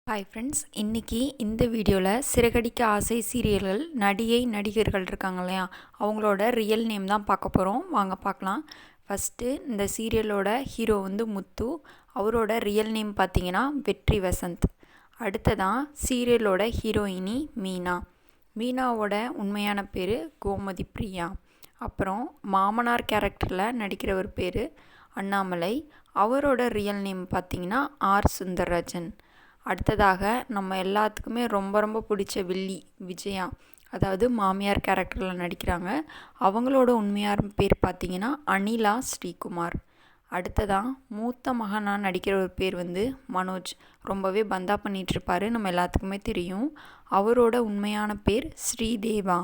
Hi friends, இன்றைக்கி இந்த வீடியோவில் சிறகடிக்க ஆசை சீரியல்கள் நடிகர்கள் இருக்காங்க இல்லையா, அவங்களோட ரியல் நேம் தான் பார்க்க போகிறோம். வாங்க பார்க்கலாம். ஃபஸ்ட்டு இந்த சீரியலோட ஹீரோ வந்து முத்து. அவரோட ரியல் நேம் பார்த்தீங்கன்னா வெற்றி வசந்த். அடுத்ததான் சீரியலோட ஹீரோயினி மீனா. மீனாவோட உண்மையான பேர் கோமதி பிரியா. அப்புறம் மாமனார் கேரக்டரில் நடிக்கிறவர் பேர் அண்ணாமலை. அவரோட ரியல் நேம் பார்த்தீங்கன்னா ஆர் சுந்தரராஜன். அடுத்ததாக நம்ம எல்லாத்துக்குமே ரொம்ப பிடிச்ச வில்லி விஜயா, அதாவது மாமியார் கேரக்டரில் நடிக்கிறாங்க. அவங்களோட உண்மையார் பேர் பார்த்திங்கன்னா அனிலா ஸ்ரீகுமார். அடுத்ததாக மூத்த மகனாக நடிக்கிற ஒரு பேர் வந்து மனோஜ். ரொம்பவே பந்தா பண்ணிகிட்ருப்பார், நம்ம எல்லாத்துக்குமே தெரியும். அவரோட உண்மையான பேர் ஸ்ரீதேவா.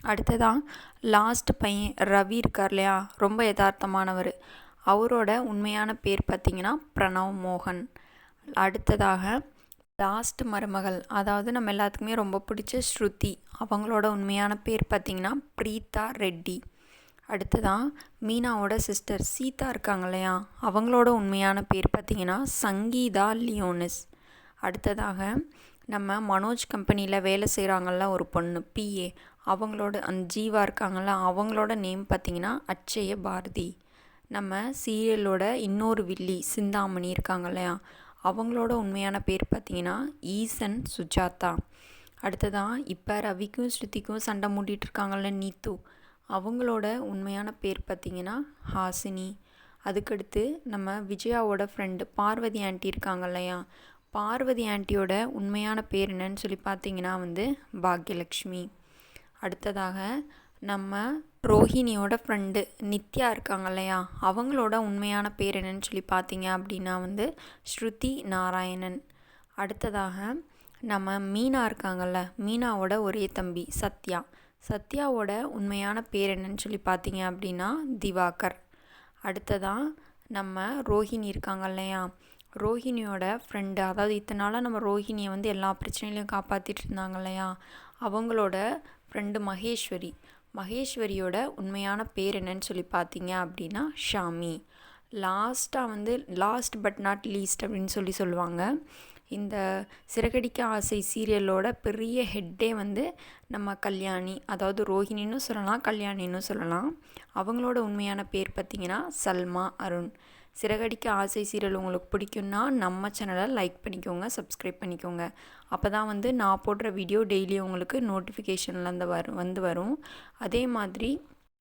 அடுத்ததாக லாஸ்ட் பையன் ரவி இருக்கார் இல்லையா, ரொம்ப யதார்த்தமானவர். அவரோட உண்மையான பேர் பார்த்திங்கன்னா பிரணவ் மோகன். அடுத்ததாக லாஸ்ட் மருமகள், அதாவது நம்ம எல்லாத்துக்குமே ரொம்ப பிடிச்ச ஸ்ருதி. அவங்களோட உண்மையான பேர் பார்த்திங்கன்னா பிரீத்தா ரெட்டி. அடுத்ததாக மீனாவோட சிஸ்டர் சீதா இருக்காங்க இல்லையா, அவங்களோட உண்மையான பேர் பார்த்திங்கன்னா சங்கீதா லியோனிஸ். அடுத்ததாக நம்ம மனோஜ் கம்பெனியில் வேலை செய்கிறாங்கள்ல ஒரு பொண்ணு பிஏ, அவங்களோட அந்த ஜீவா இருக்காங்கள்ல, அவங்களோட நேம் பார்த்திங்கன்னா அட்சய பாரதி. நம்ம சீரியலோட இன்னொரு வில்லி சிந்தாமணி இருக்காங்க இல்லையா, அவங்களோட உண்மையான பேர் பார்த்திங்கன்னா ஈசன் சுஜாதா. அடுத்ததான் இப்போ ரவிக்கும் ஸ்ருதிக்கும் சண்டை மூட்டிகிட்ருக்காங்கல்ல நீத்து, அவங்களோட உண்மையான பேர் பார்த்திங்கன்னா ஹாசினி. அதுக்கடுத்து நம்ம விஜயாவோட ஃப்ரெண்டு பார்வதி ஆண்டி இருக்காங்க இல்லையா, பார்வதி ஆண்டியோட உண்மையான பேர் என்னன்னு சொல்லி பார்த்திங்கன்னா வந்து பாக்யலக்ஷ்மி. அடுத்ததாக நம்ம ரோஹிணியோட ஃப்ரெண்டு நித்யா இருக்காங்க இல்லையா, அவங்களோட உண்மையான பேர் என்னன்னு சொல்லி பார்த்தீங்க அப்படின்னா வந்து ஸ்ருதி நாராயணன். அடுத்ததாக நம்ம மீனா இருக்காங்கல்ல, மீனாவோட ஒரே தம்பி சத்யா. சத்யாவோட உண்மையான பேர் என்னன்னு சொல்லி பார்த்தீங்க அப்படின்னா திவாகர். அடுத்ததாக நம்ம ரோஹிணி இருக்காங்க இல்லையா, ரோஹிணியோட ஃப்ரெண்டு, அதாவது இத்தனை நாளாக நம்ம ரோஹிணியை வந்து எல்லா பிரச்சனையிலையும் காப்பாற்றிட்டு இருந்தாங்க இல்லையா, அவங்களோட ஃப்ரெண்டு மகேஸ்வரி. மகேஸ்வரியோட உண்மையான பேர் என்னன்னு சொல்லி பார்த்தீங்க அப்படின்னா ஷாமி. லாஸ்ட்டாக வந்து லாஸ்ட் பட் நாட் லீஸ்ட் அப்படின்னு சொல்லுவாங்க. இந்த சிறகடிக்க ஆசை சீரியலோட பெரிய ஹெட்டே வந்து நம்ம கல்யாணி, அதாவது ரோஹிணின்னு சொல்லலாம், கல்யாணின்னு சொல்லலாம். அவங்களோட உண்மையான பேர் பார்த்திங்கன்னா சல்மா அருண். சிறகடிக்க ஆசை சீரியல் உங்களுக்கு பிடிக்குன்னா நம்ம சேனலை லைக் பண்ணிக்கோங்க, சப்ஸ்கிரைப் பண்ணிக்கோங்க. அப்போ தான் வந்து நான் போடுற வீடியோ டெய்லியும் உங்களுக்கு நோட்டிஃபிகேஷனில் வரும். அதே மாதிரி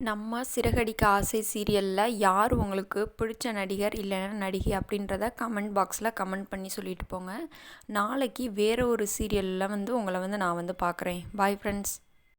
நம்ம சிறகடிக்க ஆசை சீரியலில் யார் உங்களுக்கு பிடிச்ச நடிகர் இல்லைன்னா நடிகை அப்படின்றத கமெண்ட் பாக்ஸில் கமெண்ட் பண்ணி சொல்லிட்டு போங்க. நாளைக்கு வேறு ஒரு சீரியலில் வந்து உங்களை வந்து நான் வந்து பார்க்குறேன். Bye friends.